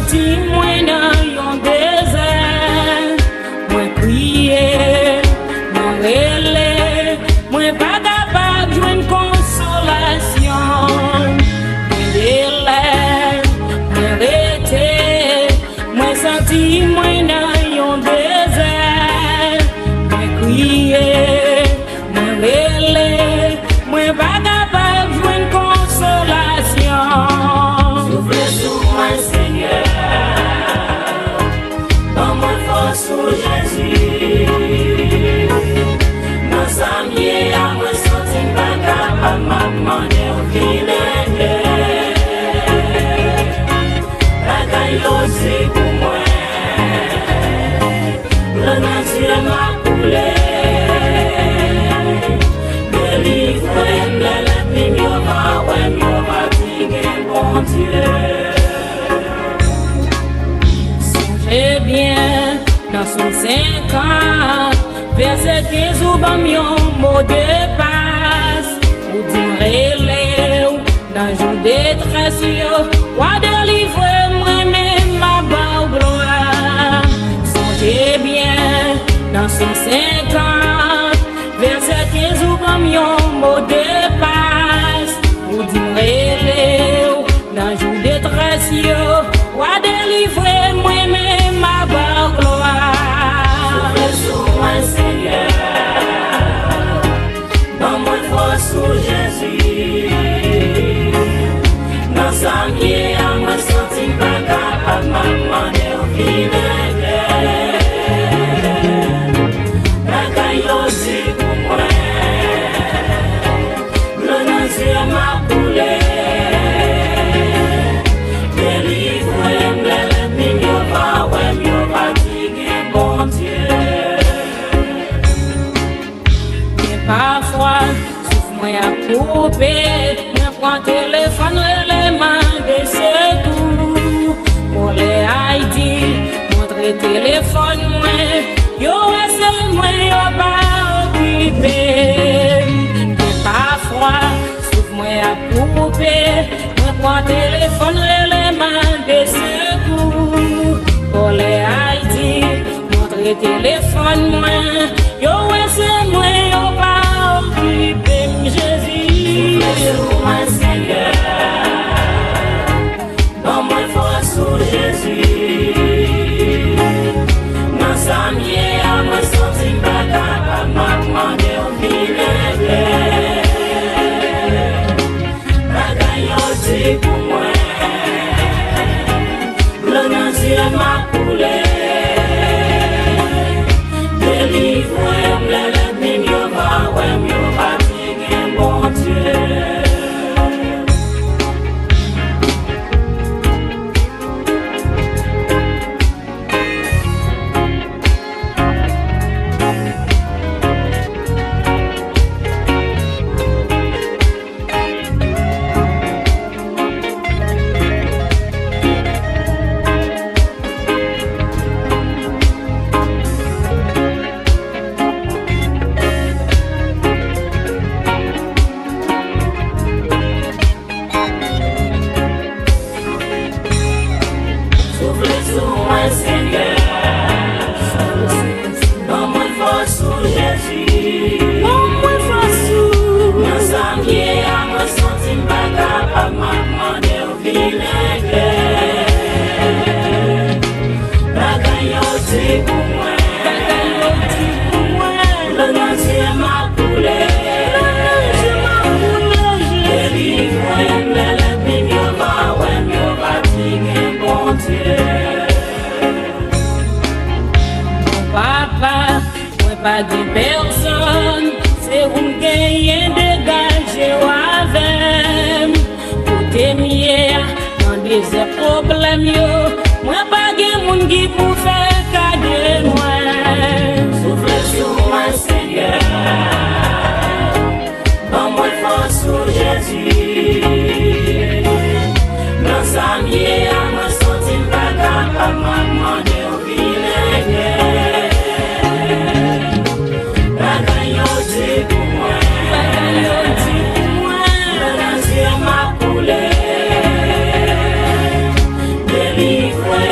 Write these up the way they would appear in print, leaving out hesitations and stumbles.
senti moi dans yon désert. Moi crier, moi relais, moi pas capable de joindre consolation. Moi délai, moi arrêter, moi senti moi dans yon désert. Moi crier, moi relais, moi pas capable de joindre consolation. Souffle sur moi, Seigneur, dans mon force sur Jésus. Dans sa mienne, à moi sentir pas capable, m'a demandé au qu'il est. La caille aussi pour moi, le nature m'a coulé. Délivre-moi, la pignon m'a ouais, m'a fatigué, bon Dieu. Songez bien, dans son 50, verset 15 ou bam yon mot de passe. Ou direz-le, dans jour détresse yo, ou délivrer moi-même ma barre gloire. Songez bien, dans son 50, verset 15 ou bam yon mot de passe. Ou direz-le, dans jour détresse yo, ou délivrer moi-même ma barre gloire. Souffle sur moi, Seigneur, dans mon force sur Jésus. Dans sa mienne, à moi sentir pas capable, m'a demandé au qu'il est. La caille aussi pour moi, le nature m'a coulé. Délivre-moi, la pignon m'a ouais, m'a fatigué, bon Dieu. Mais parfois, souffle moi à couper, moi prends téléphone et les mains de secours. Pour les Haïti, montre téléphone moi, yo c'est moi yo pas occupé. Mais parfois, souffle moi à couper, moi prends téléphone et les mains de secours. Pour les Haïti, montre téléphone moi, yo c'est moi yo pas occupé. Jésus, Sur moi, Seigneur, dans mon force sur Jésus. Dans sa mienne, à moi sentir pas capable, m'a demandé au qu'il est. La caille aussi pour moi, le nature m'a coulé. Délivre-moi, la pignon m'a ouais, m'a fatigué, bon Dieu. Souffle sur moi, Seigneur, dans mon force sur Jésus. Dans sa mienne, à moi sentir pas capable, m'a demandé au qu'il est. La caille aussi pour moi, le nature m'a coulé. Délivre-moi, la pignon m'a ouais, m'a fatigué, bon Dieu. papa, moi pas de personne, c'est où gagner dégager avec. Pour t'aimer dans des problèmes, moi pas de monde qui pour faire cas de moi. Souffle sur moi, Seigneur, dans mon force sur Jésus. Dans sa mienne, à moi sentir pas capable, m'a demandé au qu'il est. La caille aussi pour moi, le nature m'a coulé. Délivre-moi,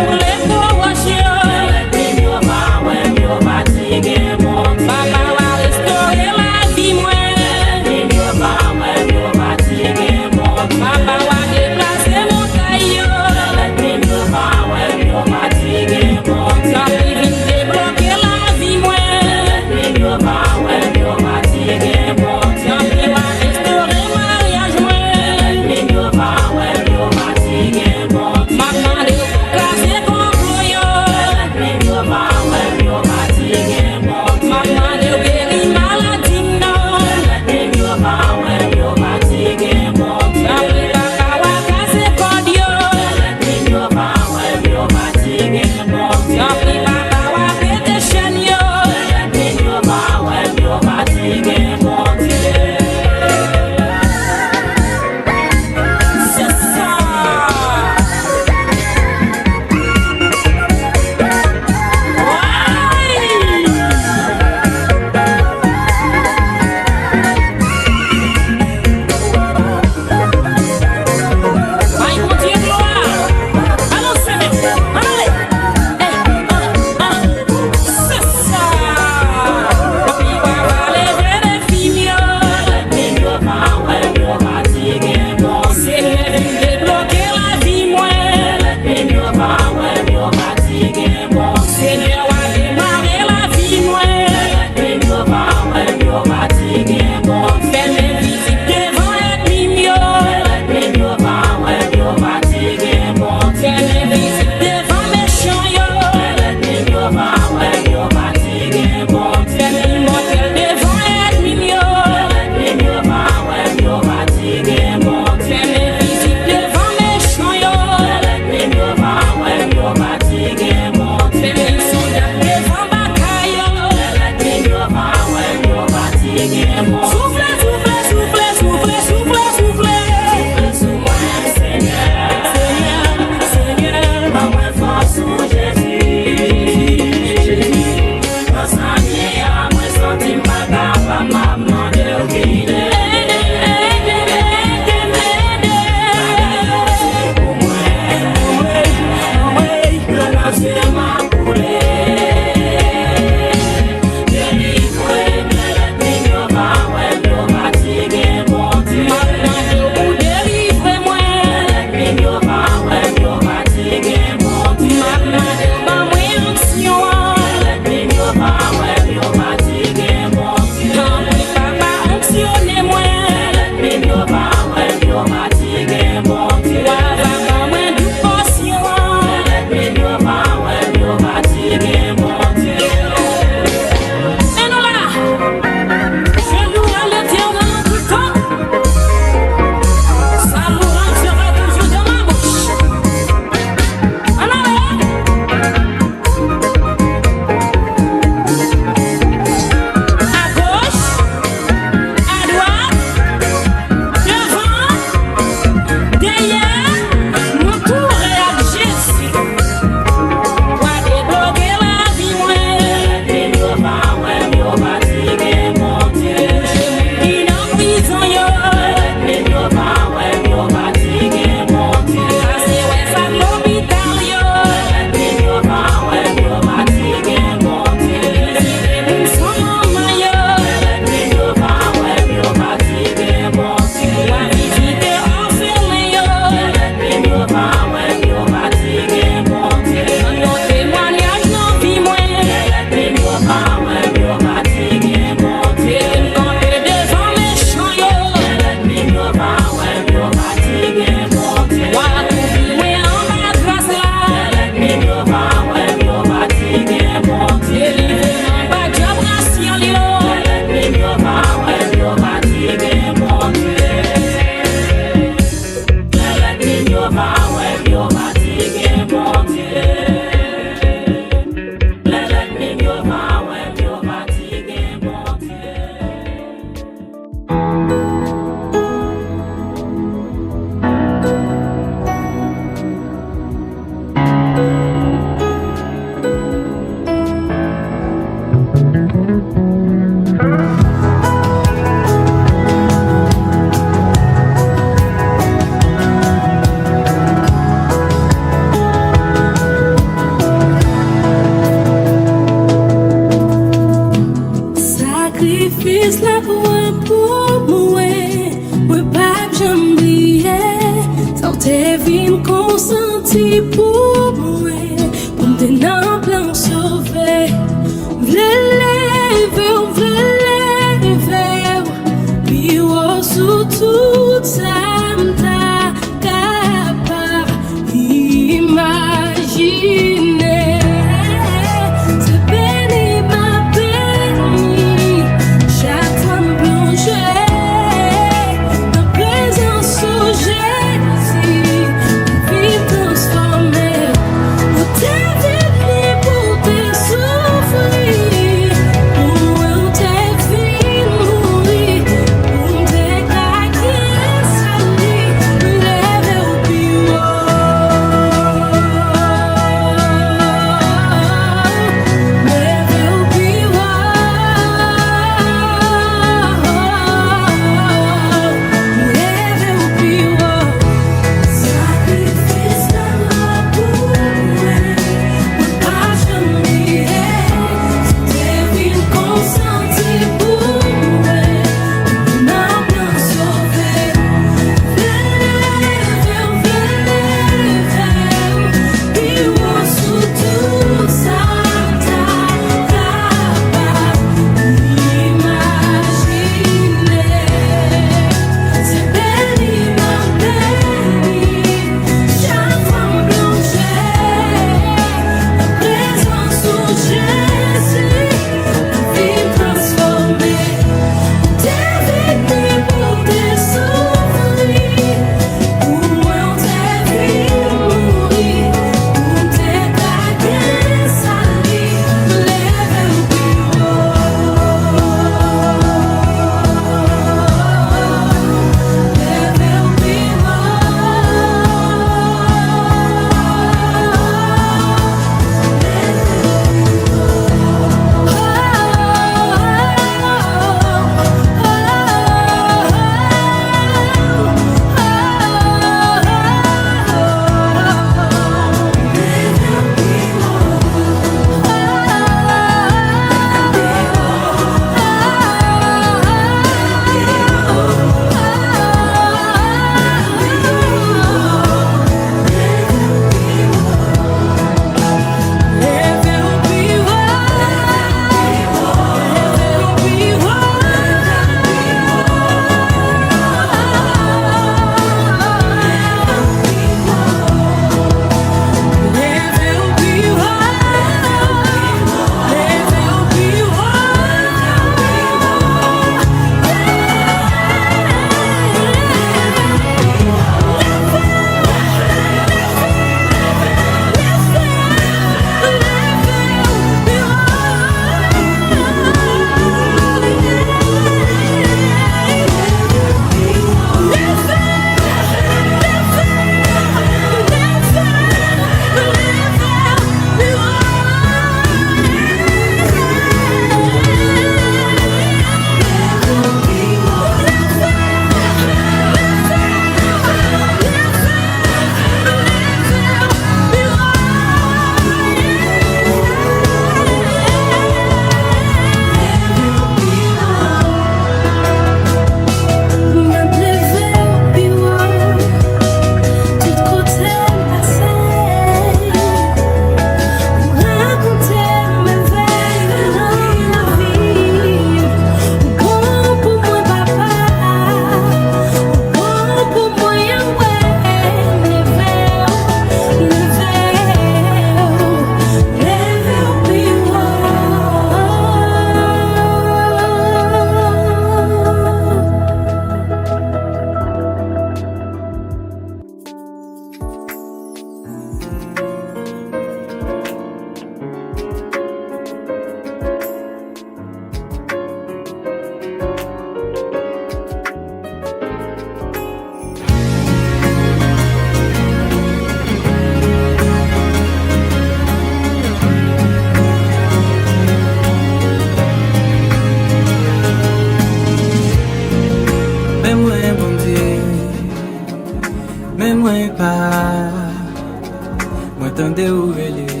M'entendez où elle est,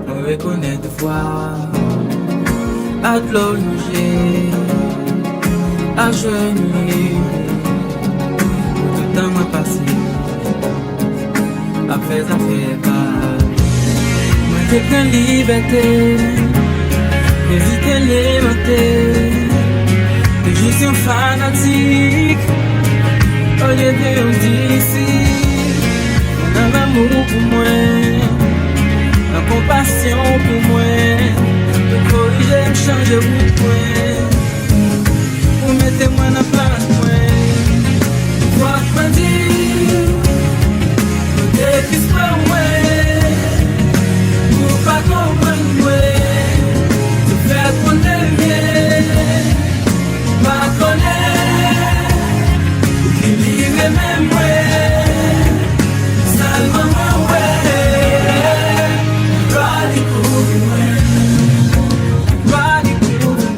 on reconnaît de fois. À de l'eau j'ai, à genouiller, tout le temps m'a passé, après ça fait pas. Moi j'ai qu'un liberté, hésiter les monter, et je suis un fanatique. rêver d'ici, dans l'amour pour moi, la compassion pour moi, de corriger, me changer pour moi, pour mettre moi dans la place moi. Quoi que me dire, depuis ce soir moi, pour pas comprendre moi, te faire connaître, pas connaître, qui livre même moi, seulement moi, pas découvrir moi, pas découvrir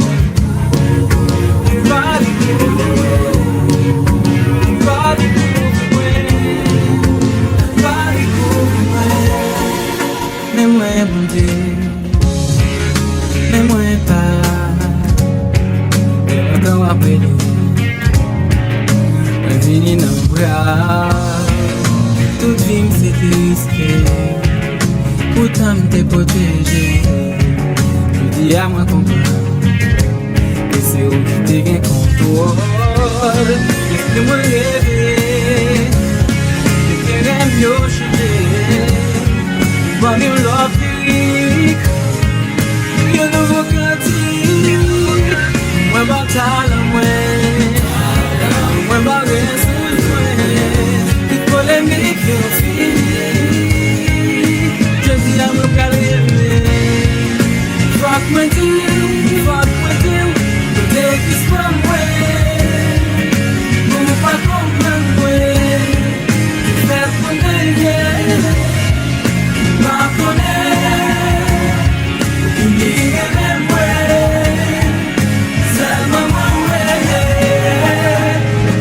moi, pas découvrir moi. Mais bon Dieu, mais moi pas, quand après nous, on vient dans le bras, toute vie c'est risqué, pourtant t'es protégé, je dis à moi comprendre, que c'est où t'es gain contrôle, laisse-moi rêver, laisse-moi mieux chanter. One new love unique, you nouveau cantique. Moi bataille moi barresse moi. Toute polémique yo fini. Je dis à mon carré, fuck me deal, take this from moi. Como pas comprendre moi, faire connaître. Ma connaître, il dit même moi, seulement moi,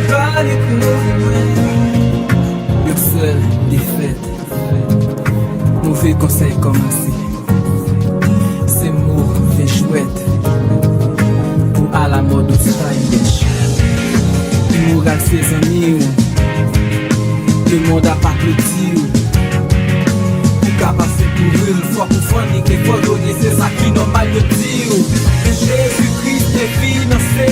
pas découvrir moi. Le seul défaite, mauvais conseil commencé, c'est mauvais chouette, pour à la mode du style. Le moral ses amis, le monde a pas petit. Capable de courir une fois pour fournir qu'il faut donner, c'est ça qui normal de dire. Que Jésus-Christ est financé,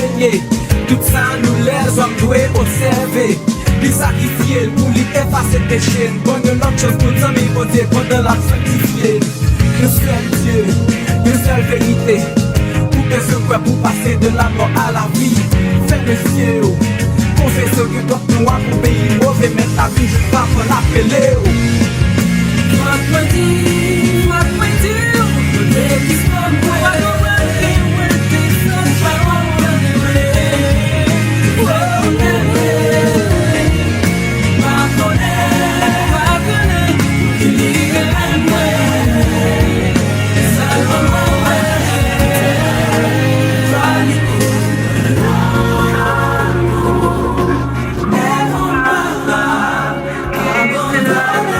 tout ça nous les hommes doivent observer. Il sacrifié pour lui effacer tes chaînes. Bonne l'autre chose pour nous amis voter pendant la sanctifié. Le seul Dieu, une seule vérité, pour que ce quoi pour passer de la mort à la vie. Fais le ciel, confesse que toi nous avons payé mauvais, mais la vie je pas pour l'appeler. What we do, take this from where I don't want to where this is my own way. My connect, you leave it and way. It's all on my way. Never mind, I'm gonna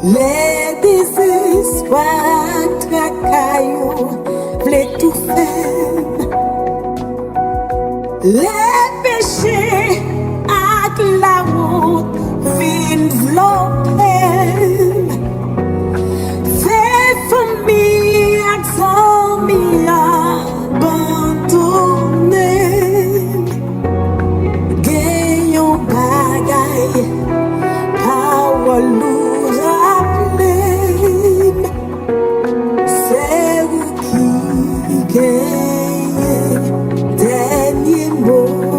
Les désespoirs tracaillons, v'lait tout faire. Les péchés ak la honte vin v'lopper. Fait famille ak zami abandonné. Gayon bagay power c'est vous qui gagnez dernier mot.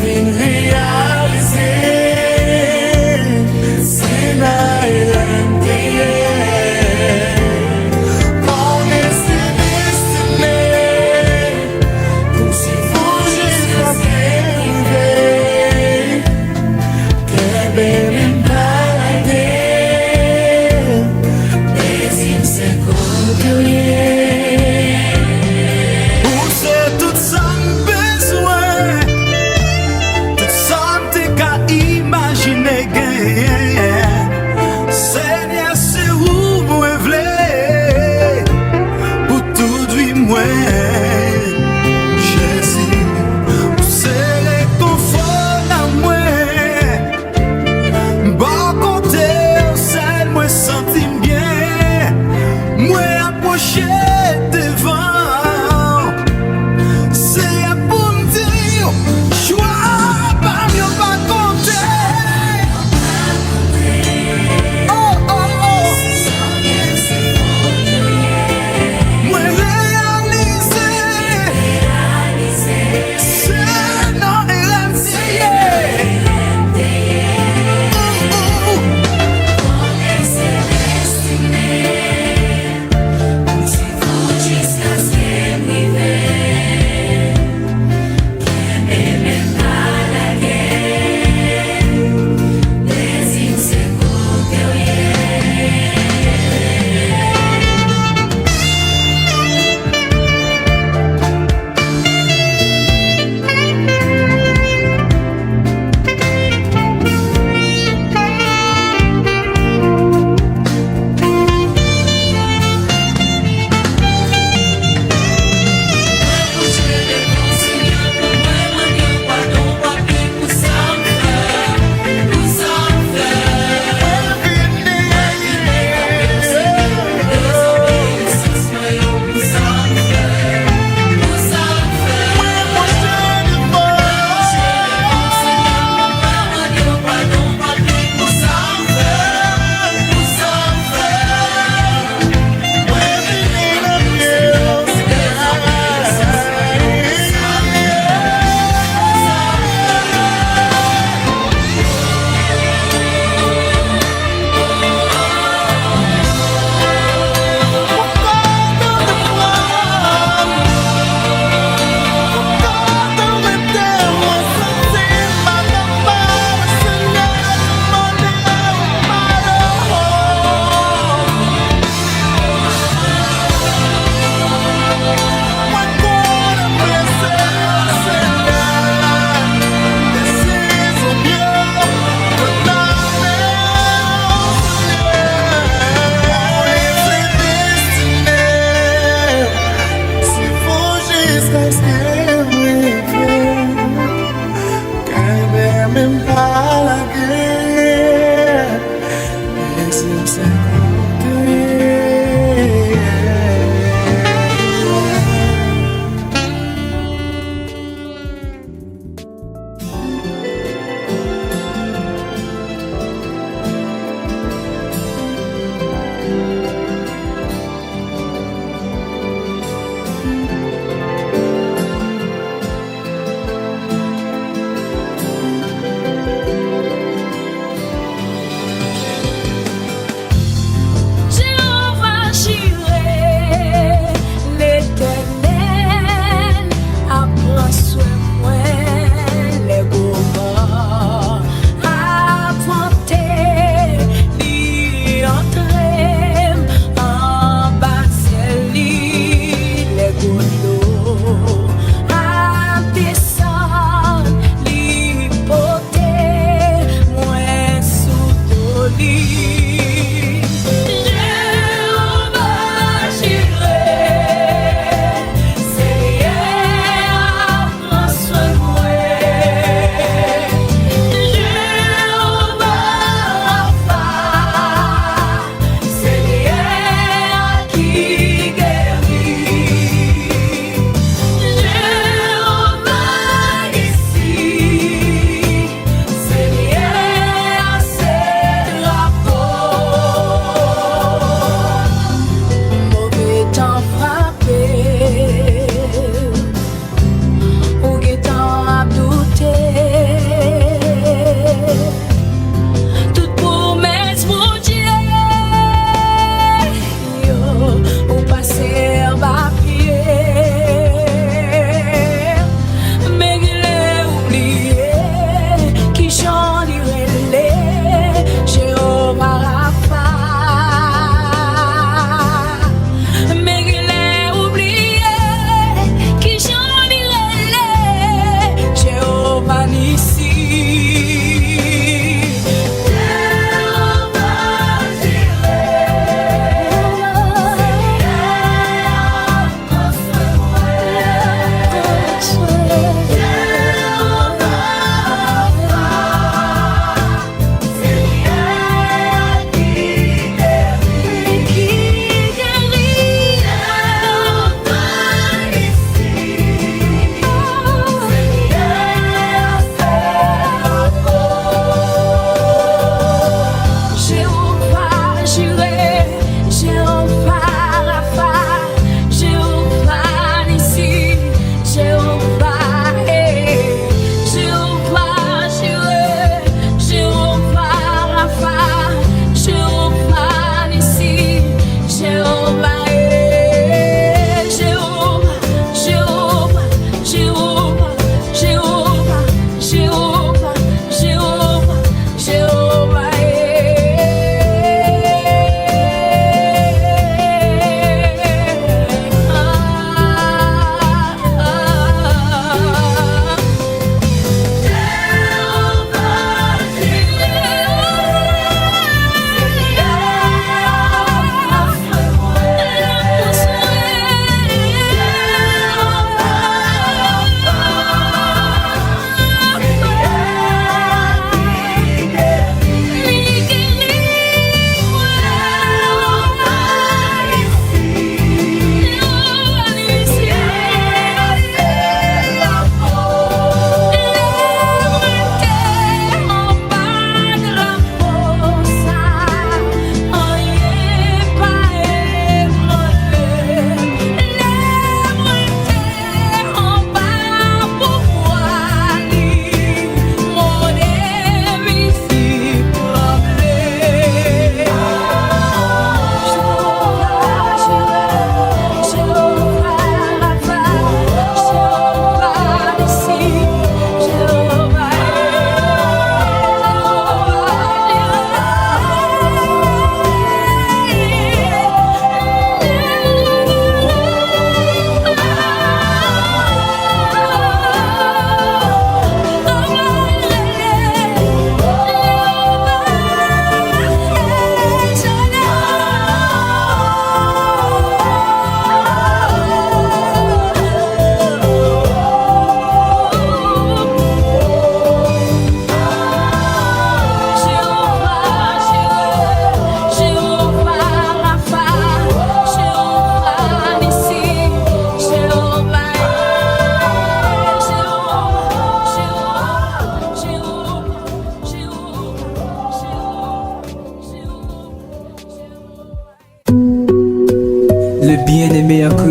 vin réaliser. C'est là et là.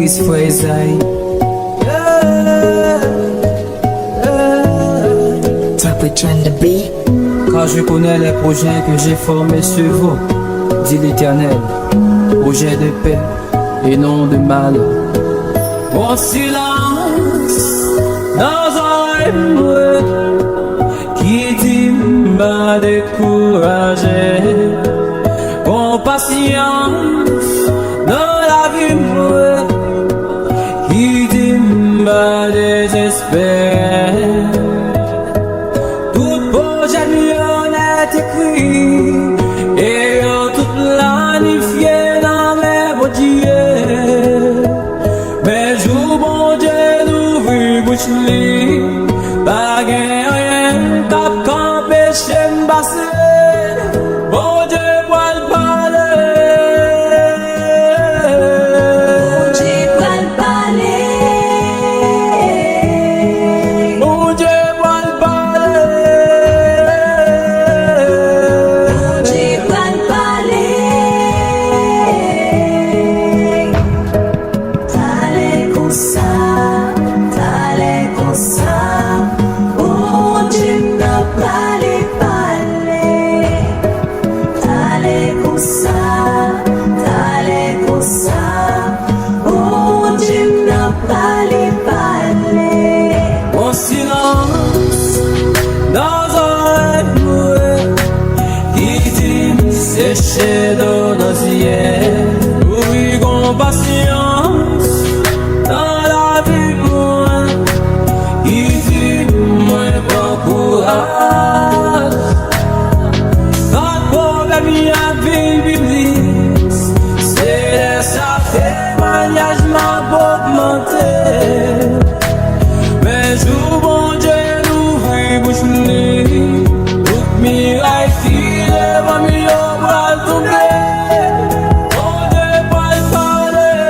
Chris Freizaï. Car je connais les projets que j'ai formés sur vous, dit l'Éternel, projets de paix et non de mal. Mon silence dans un rêve qui dit m'a découragé. Mon patience dans la vie qui dit m'a désespéré. Tout projet est écrit et tout planifié dans mes beaux dieux. Mais je bon Dieu d'ouvrir bouche li, pas rien cap qu'empêcher m'passer. Bon Dieu va le parler. Bon Dieu va le parler. Bon Dieu va le parler. Bon Dieu va le parler. T'allais comme ça, t'allais comme ça. Bon Dieu n'a pas les parler. T'allais comme ça, t'allais comme ça. Bon Dieu n'a pas les parler. Mon silence dans un rêve qui dit sécher dans nos yeux. Oui, compassion dans la vie moi qui dit moi pas courage. Pas de problème y a vie biblique, c'est ça témoignage m'a augmenté. Mais je bon Dieu l'ouvrir bouche li, tout miracle qui lève mieux bras tomber. Bon Dieu va le parler.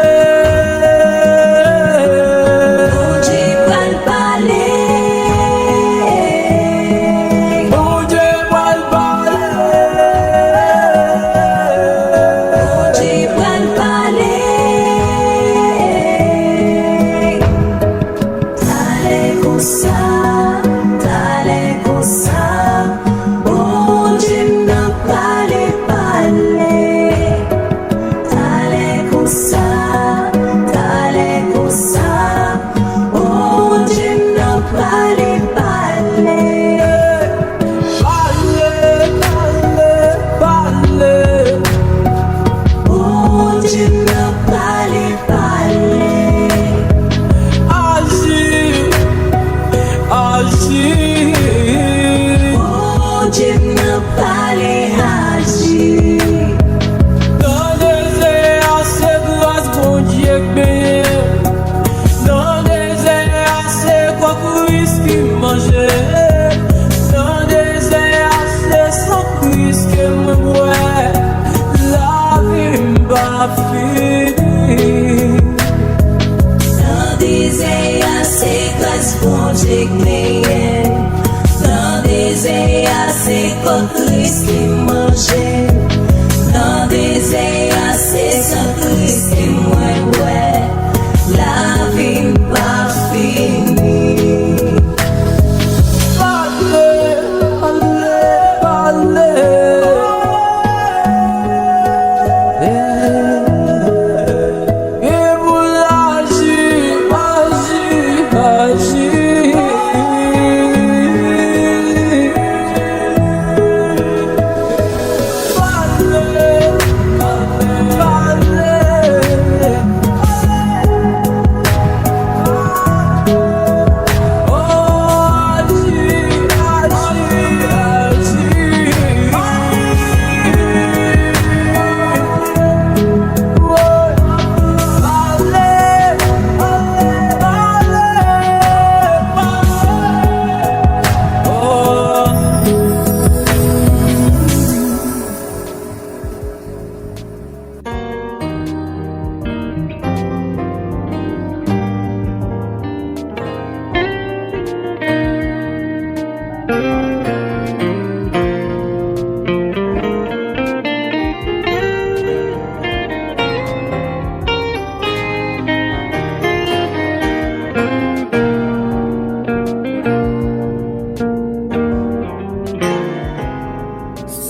Bon Dieu va le parler. Bon Dieu va le parler. Bon Dieu va le parler. T'allais comme ça, t'allais comme ça. Bon Dieu n'a pas les parler. T'allais comme ça, t'allais comme ça. Bon Dieu n'a pas les parler. Parler, parler, parler. Bon Dieu n'a pas les parler. Agir, agir. Bon Dieu n'a pas les agir. Dans des airs assez grâce, bon Dieu béni. Dans des airs assez quoi Christ qui mangeait. Dans des airs assez sans Christ qui me boit. La vie m'a fini. Dans des airs assez grâce, bon Dieu béni. Dans des airs assez quoi Christ qui mangeait. Dans des airs assez sans Christ qui mouait. La vie m'a fini. Parler, parler, parler. Et vous agir, agir, agir.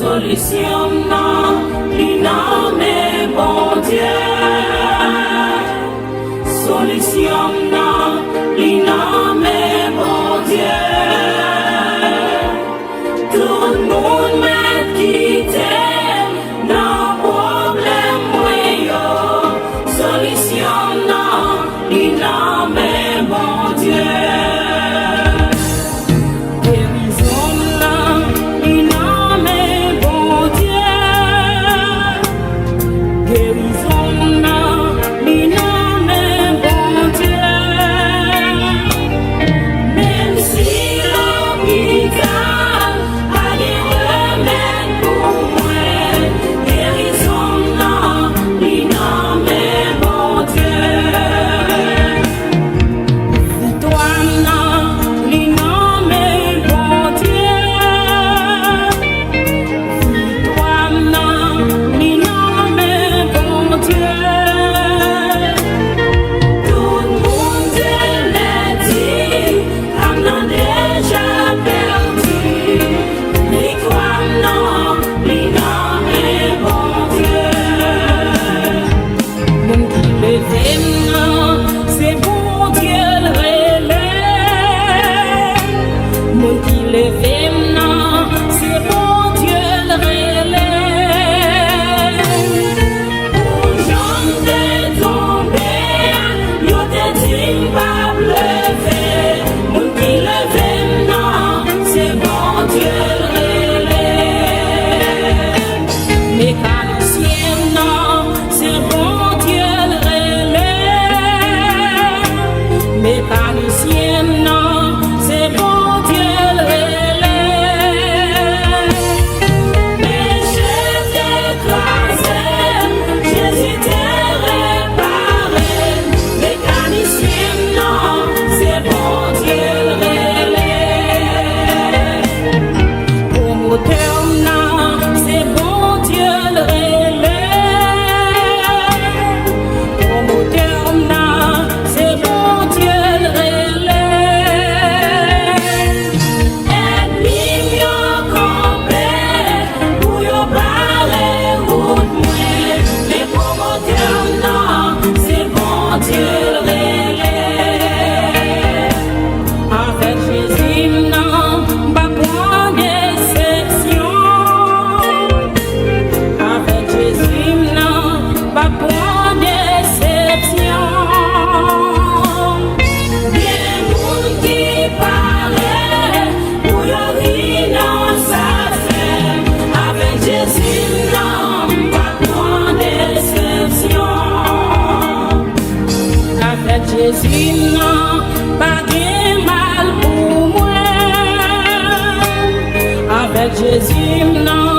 Solution non, li non mais bon Dieu. Solution non, li non mais bon Dieu. Tout le monde m'a quitté, non problème moi yo. Solution non, li non mais bon Dieu. Jésus non, pas de mal pour moi. Avec Jésus non.